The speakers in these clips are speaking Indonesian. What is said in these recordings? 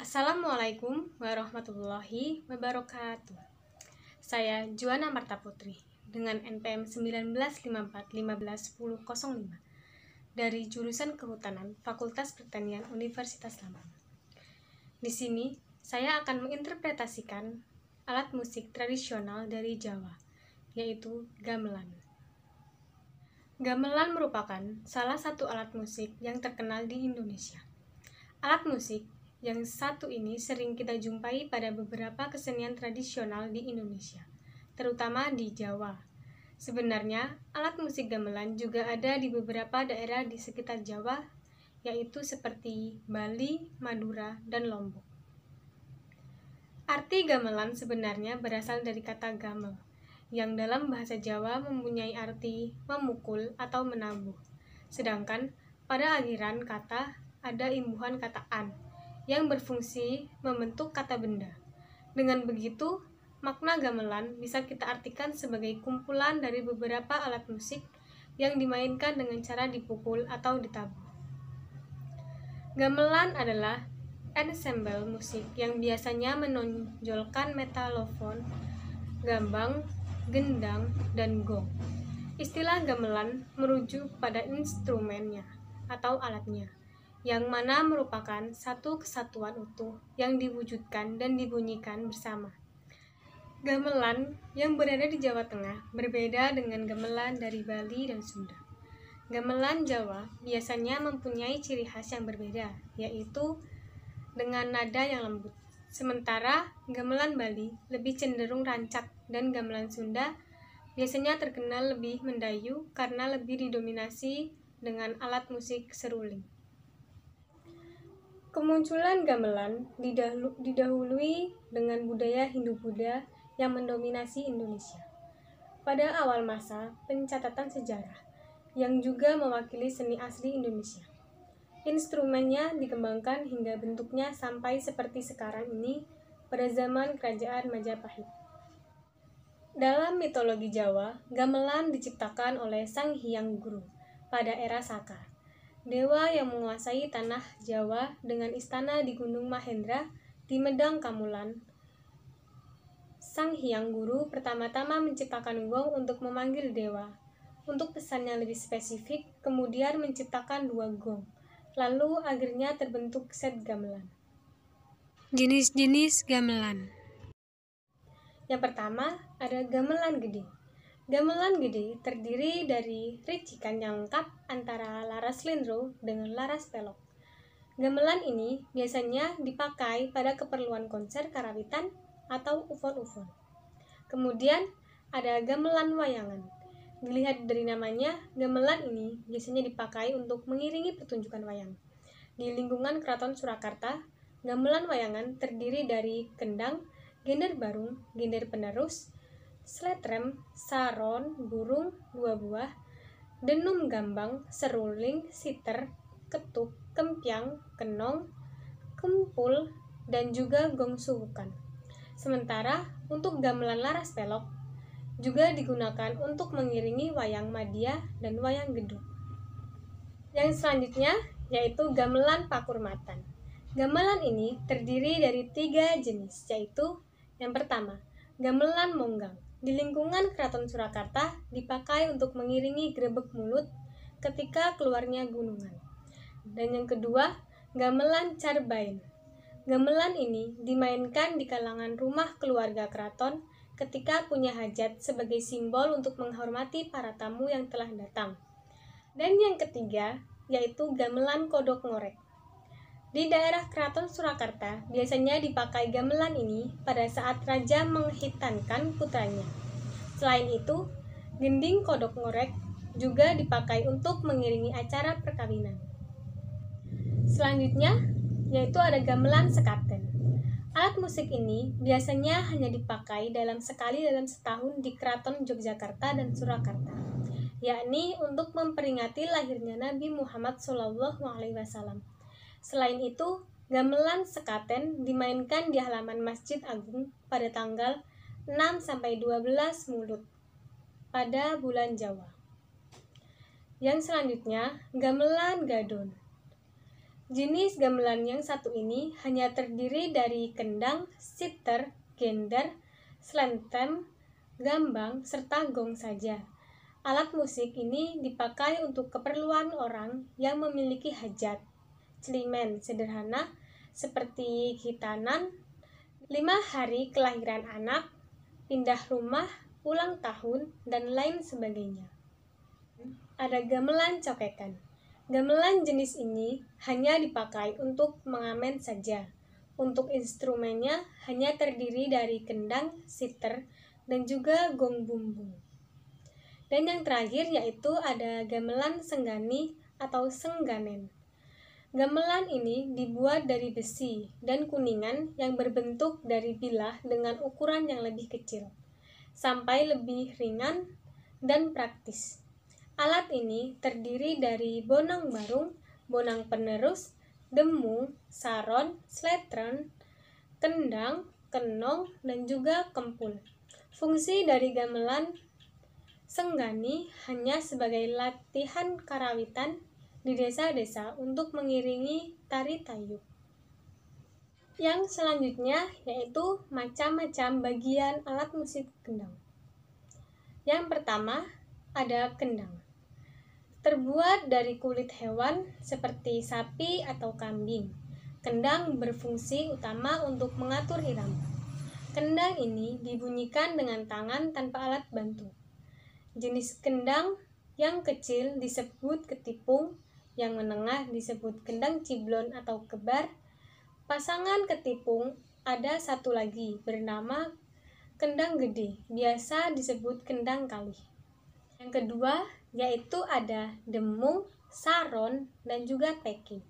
Assalamualaikum warahmatullahi wabarakatuh. Saya Juana Marta Putri dengan NPM 1954151005 dari jurusan Kehutanan Fakultas Pertanian Universitas Lambang. Di sini saya akan menginterpretasikan alat musik tradisional dari Jawa, yaitu gamelan. Gamelan merupakan salah satu alat musik yang terkenal di Indonesia. Alat musik yang satu ini sering kita jumpai pada beberapa kesenian tradisional di Indonesia, terutama di Jawa. Sebenarnya, alat musik gamelan juga ada di beberapa daerah di sekitar Jawa, yaitu seperti Bali, Madura, dan Lombok. Arti gamelan sebenarnya berasal dari kata gamel, yang dalam bahasa Jawa mempunyai arti memukul atau menabuh. Sedangkan pada akhiran kata ada imbuhan kata an, yang berfungsi membentuk kata benda. Dengan begitu, makna gamelan bisa kita artikan sebagai kumpulan dari beberapa alat musik yang dimainkan dengan cara dipukul atau ditabuh. Gamelan adalah ensemble musik yang biasanya menonjolkan metalofon, gambang, gendang, dan gong. Istilah gamelan merujuk pada instrumennya atau alatnya, yang mana merupakan satu kesatuan utuh yang diwujudkan dan dibunyikan bersama. Gamelan yang berada di Jawa Tengah berbeda dengan gamelan dari Bali dan Sunda. Gamelan Jawa biasanya mempunyai ciri khas yang berbeda, yaitu dengan nada yang lembut. Sementara gamelan Bali lebih cenderung rancak dan gamelan Sunda biasanya terkenal lebih mendayu karena lebih didominasi dengan alat musik seruling. Kemunculan gamelan didahului dengan budaya Hindu-Buddha yang mendominasi Indonesia. Pada awal masa pencatatan sejarah, yang juga mewakili seni asli Indonesia. Instrumennya dikembangkan hingga bentuknya sampai seperti sekarang ini pada zaman Kerajaan Majapahit. Dalam mitologi Jawa, gamelan diciptakan oleh Sang Hyang Guru pada era Saka, dewa yang menguasai tanah Jawa dengan istana di Gunung Mahendra di Medang Kamulan. Sang Hyang Guru pertama-tama menciptakan gong untuk memanggil dewa. Untuk pesan yang lebih spesifik, kemudian menciptakan 2 gong. Lalu akhirnya terbentuk set gamelan. Jenis-jenis gamelan. Yang pertama ada gamelan gede. Gamelan gede terdiri dari ricikan yang lengkap antara laras lindro dengan laras pelok. Gamelan ini biasanya dipakai pada keperluan konser karawitan atau ufon-ufon. Kemudian ada gamelan wayangan. Dilihat dari namanya, gamelan ini biasanya dipakai untuk mengiringi pertunjukan wayang. Di lingkungan Keraton Surakarta, gamelan wayangan terdiri dari kendang, gender barung, gender penerus, sletrem, saron, burung, 2 buah, denum gambang, seruling, siter, ketuk, kempiang, kenong, kempul, dan juga gong suhukan. Sementara untuk gamelan laras pelok juga digunakan untuk mengiringi wayang madya dan wayang geduk. Yang selanjutnya yaitu gamelan pakurmatan. Gamelan ini terdiri dari 3 jenis, yaitu yang pertama, gamelan monggang. Di lingkungan Keraton Surakarta dipakai untuk mengiringi grebeg mulut ketika keluarnya gunungan. Dan yang kedua, gamelan carbain. Gamelan ini dimainkan di kalangan rumah keluarga keraton ketika punya hajat sebagai simbol untuk menghormati para tamu yang telah datang. Dan yang ketiga, yaitu gamelan kodok ngorek. Di daerah Keraton Surakarta, biasanya dipakai gamelan ini pada saat raja menghitankan putranya. Selain itu, gending kodok ngorek juga dipakai untuk mengiringi acara perkawinan. Selanjutnya, yaitu ada gamelan sekaten. Alat musik ini biasanya hanya dipakai sekali dalam setahun di Keraton Yogyakarta dan Surakarta, yakni untuk memperingati lahirnya Nabi Muhammad SAW. Selain itu, gamelan sekaten dimainkan di halaman Masjid Agung pada tanggal 6-12 Mulud pada bulan Jawa. Yang selanjutnya, gamelan gadon. Jenis gamelan yang satu ini hanya terdiri dari kendang, siter, gender, slentem, gambang, serta gong saja. Alat musik ini dipakai untuk keperluan orang yang memiliki hajat, celimen sederhana seperti khitanan, 5 hari kelahiran anak, pindah rumah, ulang tahun, dan lain sebagainya. Ada gamelan cokekan. Gamelan jenis ini hanya dipakai untuk mengamen saja. Untuk instrumennya hanya terdiri dari kendang, siter, dan juga gong bumbung. Dan yang terakhir yaitu ada gamelan senggani atau sengganen. Gamelan ini dibuat dari besi dan kuningan yang berbentuk dari bilah dengan ukuran yang lebih kecil, sampai lebih ringan dan praktis. Alat ini terdiri dari bonang barung, bonang penerus, demu, saron, sletron, kendang, kenong, dan juga kempul. Fungsi dari gamelan senggani hanya sebagai latihan karawitan di desa-desa untuk mengiringi tari tayub. Yang selanjutnya yaitu macam-macam bagian alat musik kendang. Yang pertama ada kendang. Terbuat dari kulit hewan seperti sapi atau kambing. Kendang berfungsi utama untuk mengatur irama. Kendang ini dibunyikan dengan tangan tanpa alat bantu. Jenis kendang yang kecil disebut ketipung, yang menengah disebut kendang ciblon atau kebar. Pasangan ketipung ada satu lagi bernama kendang gede, biasa disebut kendang kalih. Yang kedua yaitu ada demu, saron, dan juga peki.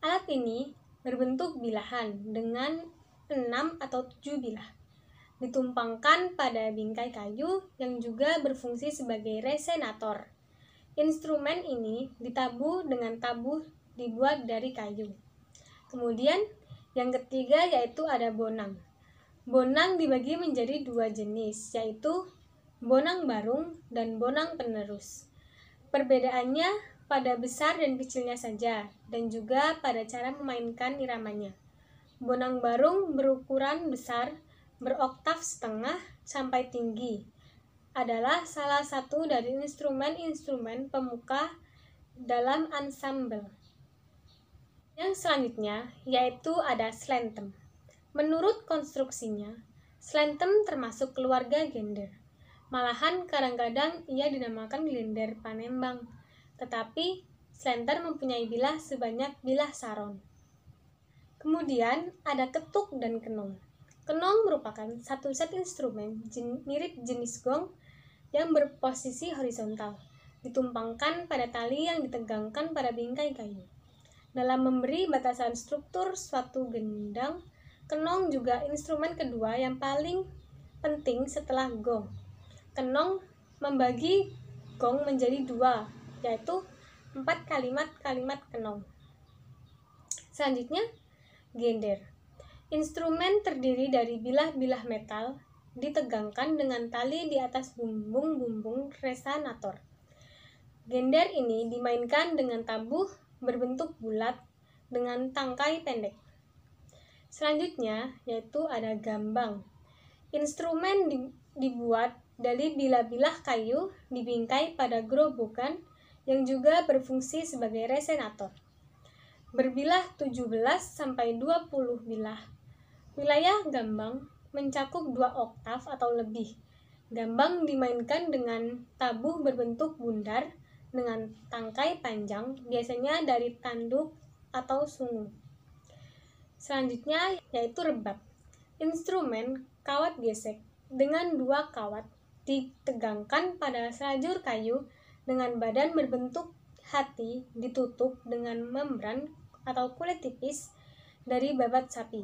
Alat ini berbentuk bilahan dengan 6 atau 7 bilah. Ditumpangkan pada bingkai kayu yang juga berfungsi sebagai resonator. Instrumen ini ditabuh dengan tabuh dibuat dari kayu. Kemudian yang ketiga yaitu ada bonang. Bonang dibagi menjadi 2 jenis, yaitu bonang barung dan bonang penerus. Perbedaannya pada besar dan kecilnya saja, dan juga pada cara memainkan iramanya. Bonang barung berukuran besar, beroktav setengah sampai tinggi, adalah salah satu dari instrumen-instrumen pemuka dalam ensemble. Yang selanjutnya yaitu ada slentem. Menurut konstruksinya, slentem termasuk keluarga gender. Malahan kadang-kadang ia dinamakan gender Panembang, tetapi slenter mempunyai bilah sebanyak bilah saron. Kemudian ada ketuk dan kenong. Kenong merupakan satu set instrumen mirip jenis gong yang berposisi horizontal, ditumpangkan pada tali yang ditegangkan pada bingkai kayu. Dalam memberi batasan struktur suatu gendang, kenong juga instrumen kedua yang paling penting setelah gong. Kenong membagi gong menjadi 2, yaitu 4 kalimat-kalimat kenong. Selanjutnya, gender. Instrumen terdiri dari bilah-bilah metal ditegangkan dengan tali di atas bumbung-bumbung resonator. Gender ini dimainkan dengan tabuh berbentuk bulat dengan tangkai pendek. Selanjutnya, yaitu ada gambang. Instrumen dibuat dari bilah-bilah kayu dibingkai pada gerobokan yang juga berfungsi sebagai resonator. Berbilah 17-20 bilah. Wilayah gambang mencakup 2 oktav atau lebih. Gambang dimainkan dengan tabuh berbentuk bundar dengan tangkai panjang, biasanya dari tanduk atau sungu. Selanjutnya yaitu rebab. Instrumen kawat gesek dengan 2 kawat ditegangkan pada selajur kayu dengan badan berbentuk hati ditutup dengan membran atau kulit tipis dari babat sapi.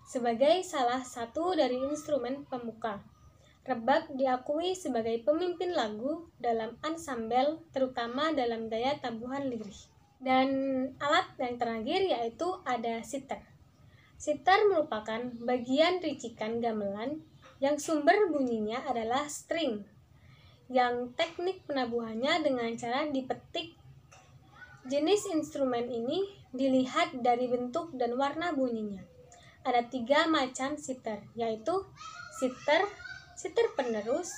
Sebagai salah satu dari instrumen pemuka, rebab diakui sebagai pemimpin lagu dalam ensemble, terutama dalam gaya tabuhan lirih. Dan alat yang terakhir yaitu ada siter. Siter merupakan bagian ricikan gamelan yang sumber bunyinya adalah string, yang teknik penabuhannya dengan cara dipetik. Jenis instrumen ini dilihat dari bentuk dan warna bunyinya. Ada 3 macam siter, yaitu siter penerus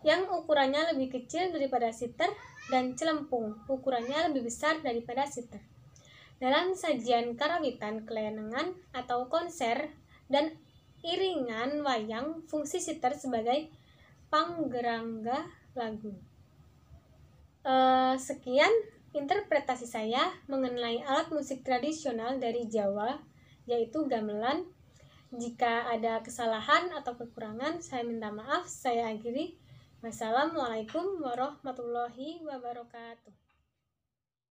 yang ukurannya lebih kecil daripada siter, dan celempung, ukurannya lebih besar daripada siter. Dalam sajian karawitan, kelenengan atau konser, dan iringan wayang, fungsi siter sebagai panggerangga lagu. Sekian interpretasi saya mengenai alat musik tradisional dari Jawa, yaitu gamelan. Jika ada kesalahan atau kekurangan, saya minta maaf. Saya akhiri. Wassalamualaikum warahmatullahi wabarakatuh.